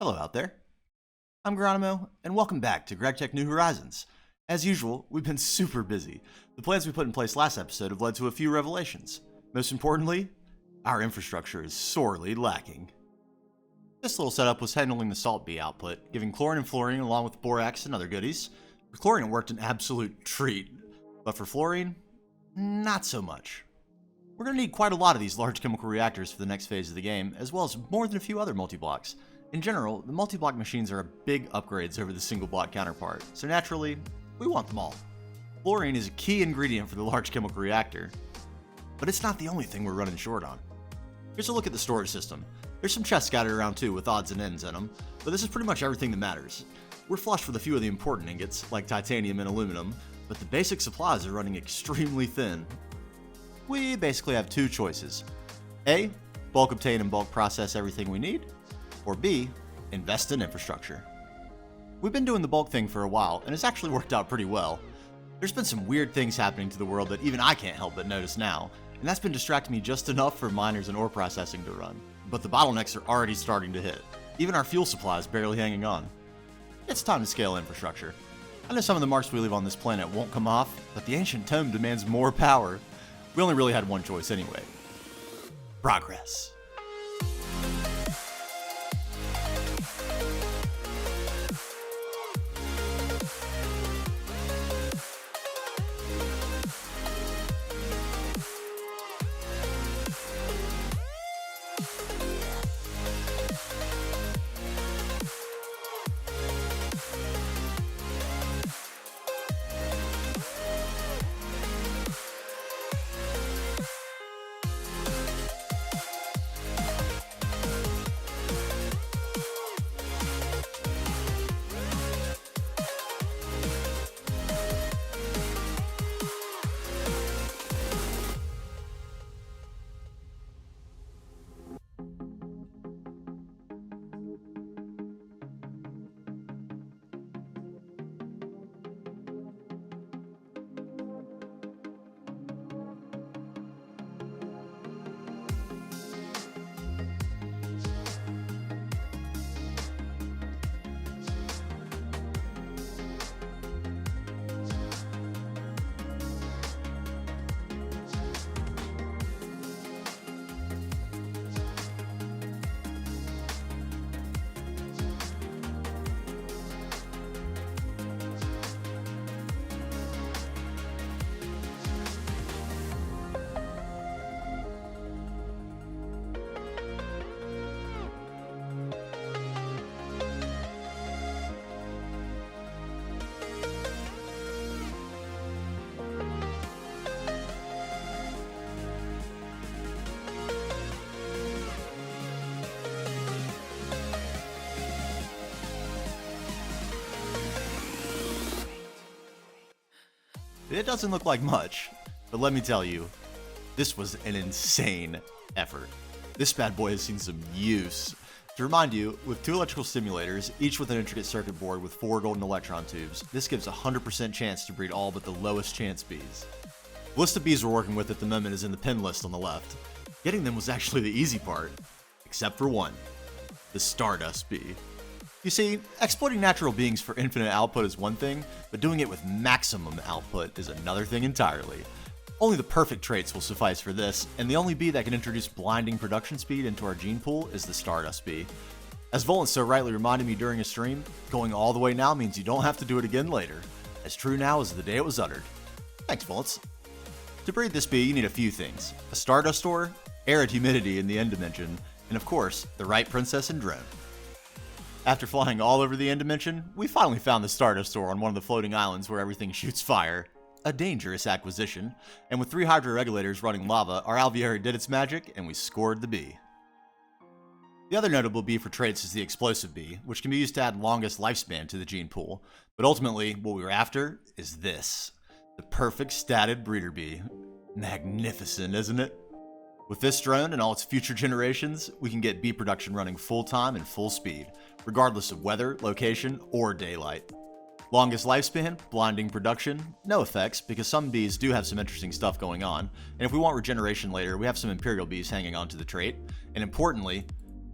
Hello out there. I'm Geronimo, and welcome back to GregTech New Horizons. As usual, we've been super busy. The plans we put in place last episode have led to a few revelations. Most importantly, our infrastructure is sorely lacking. This little setup was handling the salt bee output, giving chlorine and fluorine along with borax and other goodies. For chlorine, it worked an absolute treat, but for fluorine, not so much. We're going to need quite a lot of these large chemical reactors for the next phase of the game, as well as more than a few other multi-blocks. In general, the multi-block machines are big upgrades over the single block counterpart, so naturally, we want them all. Fluorine is a key ingredient for the large chemical reactor, but it's not the only thing we're running short on. Here's a look at the storage system. There's some chests scattered around too with odds and ends in them, but this is pretty much everything that matters. We're flush with a few of the important ingots, like titanium and aluminum, but the basic supplies are running extremely thin. We basically have two choices. A, bulk obtain and bulk process everything we need, or B, invest in infrastructure. We've been doing the bulk thing for a while, and it's actually worked out pretty well. There's been some weird things happening to the world that even I can't help but notice now, and that's been distracting me just enough for miners and ore processing to run. But the bottlenecks are already starting to hit. Even our fuel supply is barely hanging on. It's time to scale infrastructure. I know some of the marks we leave on this planet won't come off, but the ancient tome demands more power. We only really had one choice anyway. Progress. It doesn't look like much, but let me tell you, this was an insane effort. This bad boy has seen some use. To remind you, with two electrical simulators, each with an intricate circuit board with 4 golden electron tubes, this gives a 100% chance to breed all but the lowest chance bees. The list of bees we're working with at the moment is in the pin list on the left. Getting them was actually the easy part, except for one, the Stardust bee. You see, exploiting natural beings for infinite output is one thing, but doing it with maximum output is another thing entirely. Only the perfect traits will suffice for this, and the only bee that can introduce blinding production speed into our gene pool is the Stardust bee. As Volan so rightly reminded me during a stream, going all the way now means you don't have to do it again later. As true now as the day it was uttered. Thanks, Volants. To breed this bee, you need a few things. A Stardust ore, arid humidity in the end dimension, and of course, the right princess and drone. After flying all over the end dimension, we finally found the Stardust ore on one of the floating islands where everything shoots fire. A dangerous acquisition, and with 3 hydroregulators running lava, our alveoli did its magic and we scored the bee. The other notable bee for traits is the explosive bee, which can be used to add longest lifespan to the gene pool, but ultimately what we were after is this, the perfect statted breeder bee. Magnificent, isn't it? With this drone and all its future generations, we can get bee production running full-time and full speed, regardless of weather, location, or daylight. Longest lifespan, blinding production, no effects because some bees do have some interesting stuff going on, and if we want regeneration later, we have some Imperial bees hanging on to the trait, and importantly,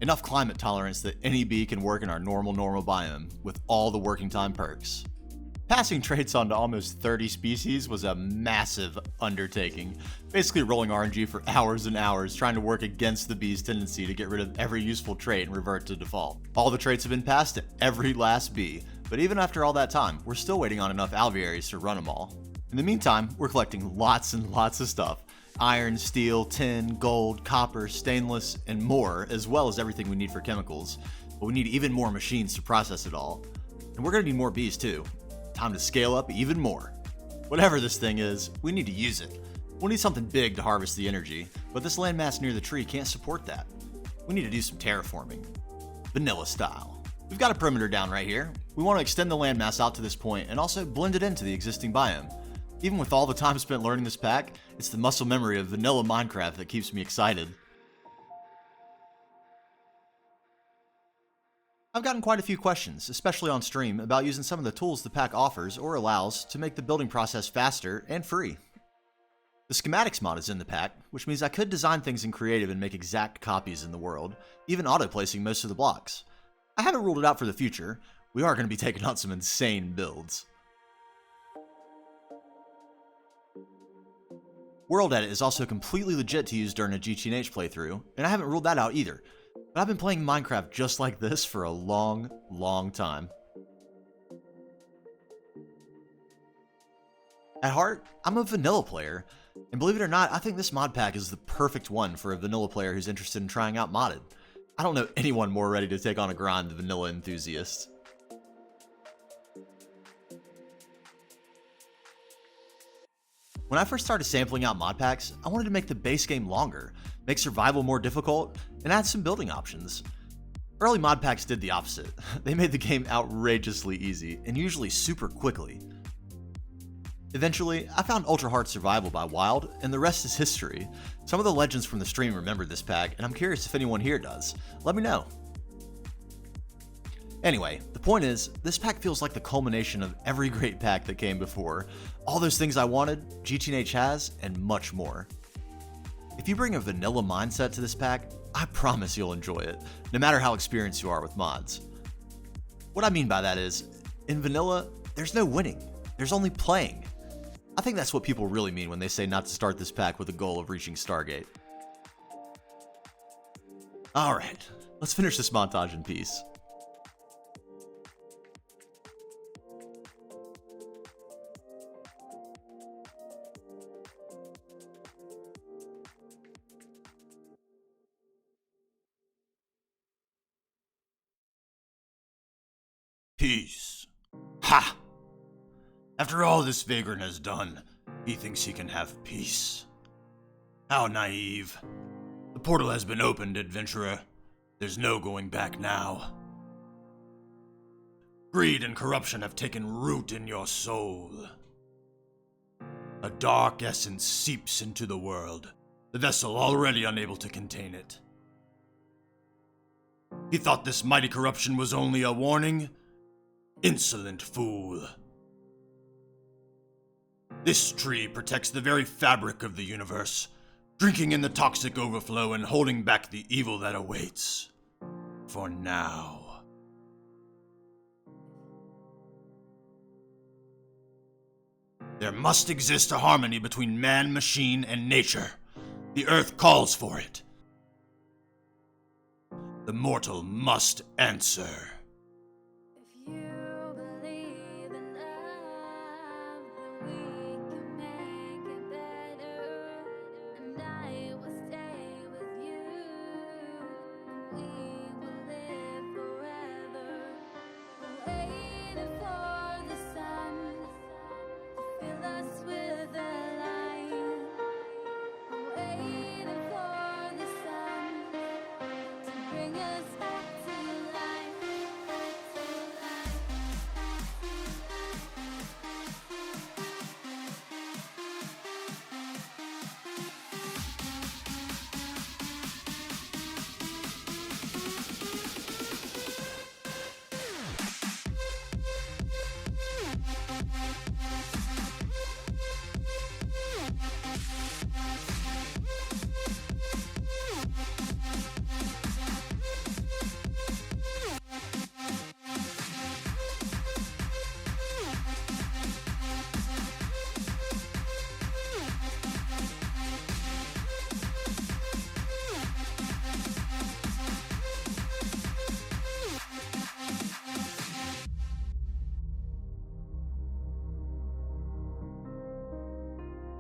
Enough climate tolerance that any bee can work in our normal biome, with all the working time perks. Passing traits on to almost 30 species was a massive undertaking, basically rolling RNG for hours and hours trying to work against the bee's tendency to get rid of every useful trait and revert to default. All the traits have been passed to every last bee, but even after all that time, we're still waiting on enough alvearies to run them all. In the meantime, we're collecting lots and lots of stuff. Iron, steel, tin, gold, copper, stainless, and more, as well as everything we need for chemicals. But we need even more machines to process it all. And we're gonna need more bees too. Time to scale up even more. Whatever this thing is, we need to use it. We'll need something big to harvest the energy, but this landmass near the tree can't support that. We need to do some terraforming. Vanilla style. We've got a perimeter down right here. We want to extend the landmass out to this point and also blend it into the existing biome. Even with all the time spent learning this pack, it's the muscle memory of vanilla Minecraft that keeps me excited. I've gotten quite a few questions, especially on stream, about using some of the tools the pack offers or allows to make the building process faster and free. The schematics mod is in the pack, which means I could design things in creative and make exact copies in the world, even auto-placing most of the blocks. I haven't ruled it out for the future. We are going to be taking on some insane builds. World Edit is also completely legit to use during a GTNH playthrough, and I haven't ruled that out either. But I've been playing Minecraft just like this for a long time. At heart, I'm a vanilla player, and believe it or not, I think this mod pack is the perfect one for a vanilla player who's interested in trying out modded. I don't know anyone more ready to take on a grind than vanilla enthusiasts. When I first started sampling out mod packs, I wanted to make the base game longer, make survival more difficult, and add some building options. Early mod packs did the opposite. They made the game outrageously easy, and usually super quickly. Eventually, I found Ultra Hard Survival by Wild, and the rest is history. Some of the legends from the stream remember this pack, and I'm curious if anyone here does. Let me know. Anyway, the point is, this pack feels like the culmination of every great pack that came before. All those things I wanted, GTNH has, and much more. If you bring a vanilla mindset to this pack, I promise you'll enjoy it, no matter how experienced you are with mods. What I mean by that is, in vanilla, there's no winning, there's only playing. I think that's what people really mean when they say not to start this pack with the goal of reaching Stargate. Alright, let's finish this montage in peace. Peace. Ha! After all this vagrant has done, he thinks he can have peace. How naive. The portal has been opened, adventurer. There's no going back now. Greed and corruption have taken root in your soul. A dark essence seeps into the world, the vessel already unable to contain it. He thought this mighty corruption was only a warning? Insolent fool. This tree protects the very fabric of the universe, drinking in the toxic overflow and holding back the evil that awaits. For now. There must exist a harmony between man, machine, and nature. The earth calls for it. The mortal must answer.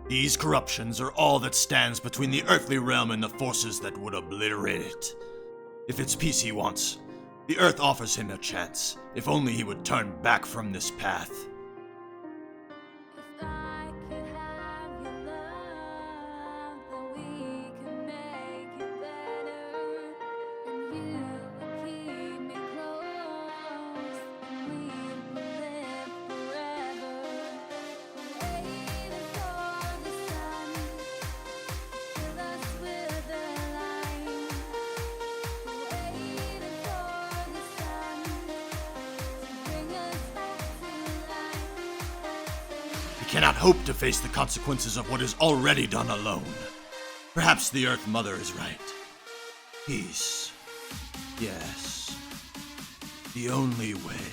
These corruptions are all that stands between the earthly realm and the forces that would obliterate it. If it's peace he wants, the Earth offers him a chance, if only he would turn back from this path. If I could have your love, then we could make it better. And you would keep me close, and we would live forever. Waiting for the sun to fill us with the light. Waiting for the sun to bring us back to life. We cannot hope to face the consequences of what is already done alone. Perhaps the Earth Mother is right. Peace. Yes. The only way.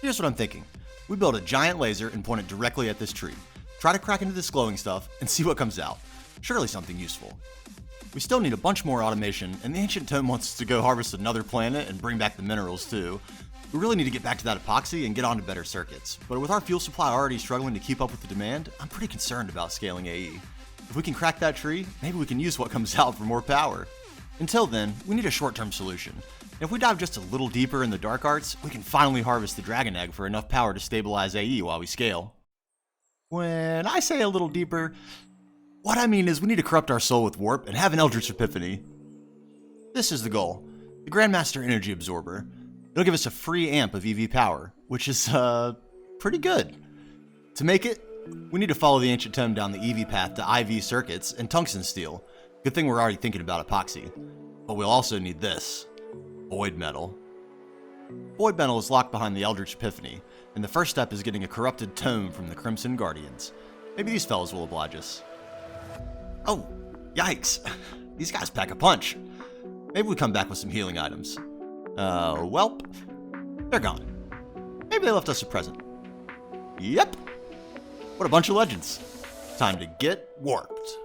Here's what I'm thinking. We build a giant laser and point it directly at this tree. Try to crack into this glowing stuff and see what comes out. Surely something useful. We still need a bunch more automation, and the Ancient Tome wants us to go harvest another planet and bring back the minerals too. We really need to get back to that epoxy and get on to better circuits. But with our fuel supply already struggling to keep up with the demand, I'm pretty concerned about scaling AE. If we can crack that tree, maybe we can use what comes out for more power. Until then, we need a short-term solution. And if we dive just a little deeper in the dark arts, we can finally harvest the Dragon Egg for enough power to stabilize AE while we scale. When I say a little deeper, what I mean is we need to corrupt our soul with warp and have an Eldritch Epiphany. This is the goal, the Grandmaster Energy Absorber. It'll give us a free amp of EV power, which is, pretty good. To make it, we need to follow the Ancient Tome down the EV path to IV circuits and tungsten steel. Good thing we're already thinking about epoxy. But we'll also need this, Void Metal. Void Metal is locked behind the Eldritch Epiphany, and the first step is getting a corrupted tome from the Crimson Guardians. Maybe these fellas will oblige us. Oh, yikes. These guys pack a punch. Maybe we come back with some healing items. Welp. They're gone. Maybe they left us a present. Yep. What a bunch of legends. Time to get warped.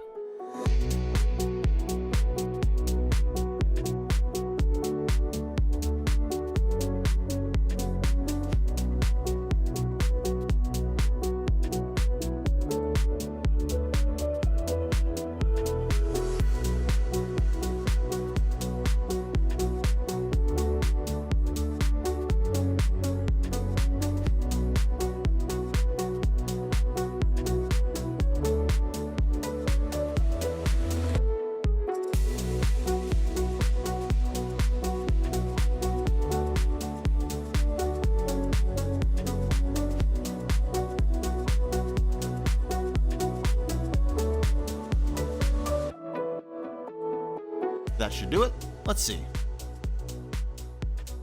That should do it. Let's see.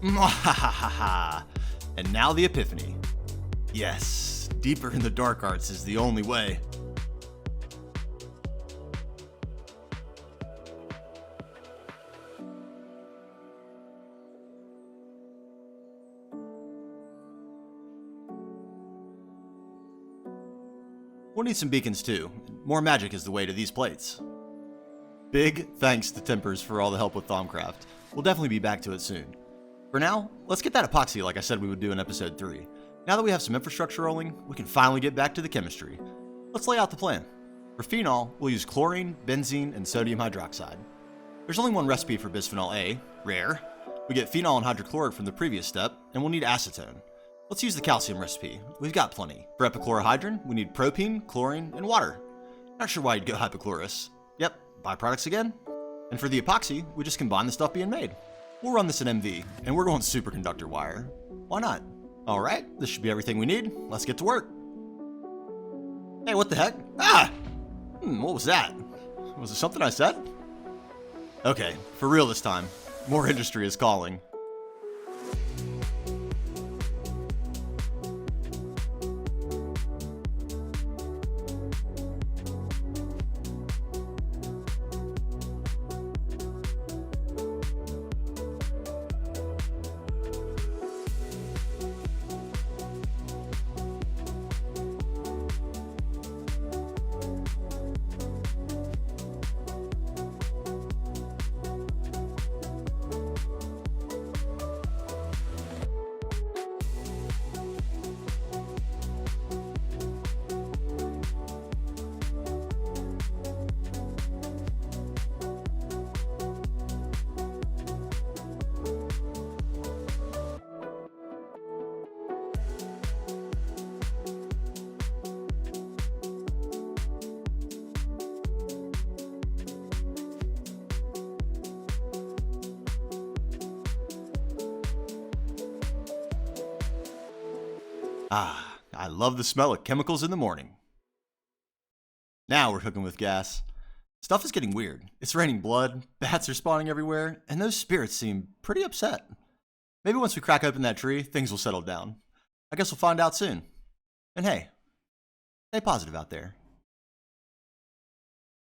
Mwahahaha. And now the Epiphany. Yes, deeper in the dark arts is the only way. We'll need some beacons too. More magic is the way to these plates. Big thanks to Tempers for all the help with Thaumcraft. We'll definitely be back to it soon. For now, let's get that epoxy like I said we would do in episode 3. Now that we have some infrastructure rolling, we can finally get back to the chemistry. Let's lay out the plan. For phenol, we'll use chlorine, benzene, and sodium hydroxide. There's only one recipe for bisphenol A, rare. We get phenol and hydrochloric from the previous step, and we'll need acetone. Let's use the calcium recipe. We've got plenty. For epichlorohydrin, we need propene, chlorine, and water. Not sure why you'd go hypochlorous. Yep, byproducts again. And for the epoxy, we just combine the stuff being made. We'll run this in MV, and we're going superconductor wire. Why not? Alright, this should be everything we need. Let's get to work. Hey, what the heck? Ah! What was that? Was it something I said? Okay, for real this time. More industry is calling. Ah, I love the smell of chemicals in the morning. Now we're cooking with gas. Stuff is getting weird. It's raining blood, bats are spawning everywhere, and those spirits seem pretty upset. Maybe once we crack open that tree, things will settle down. I guess we'll find out soon. And hey, stay positive out there.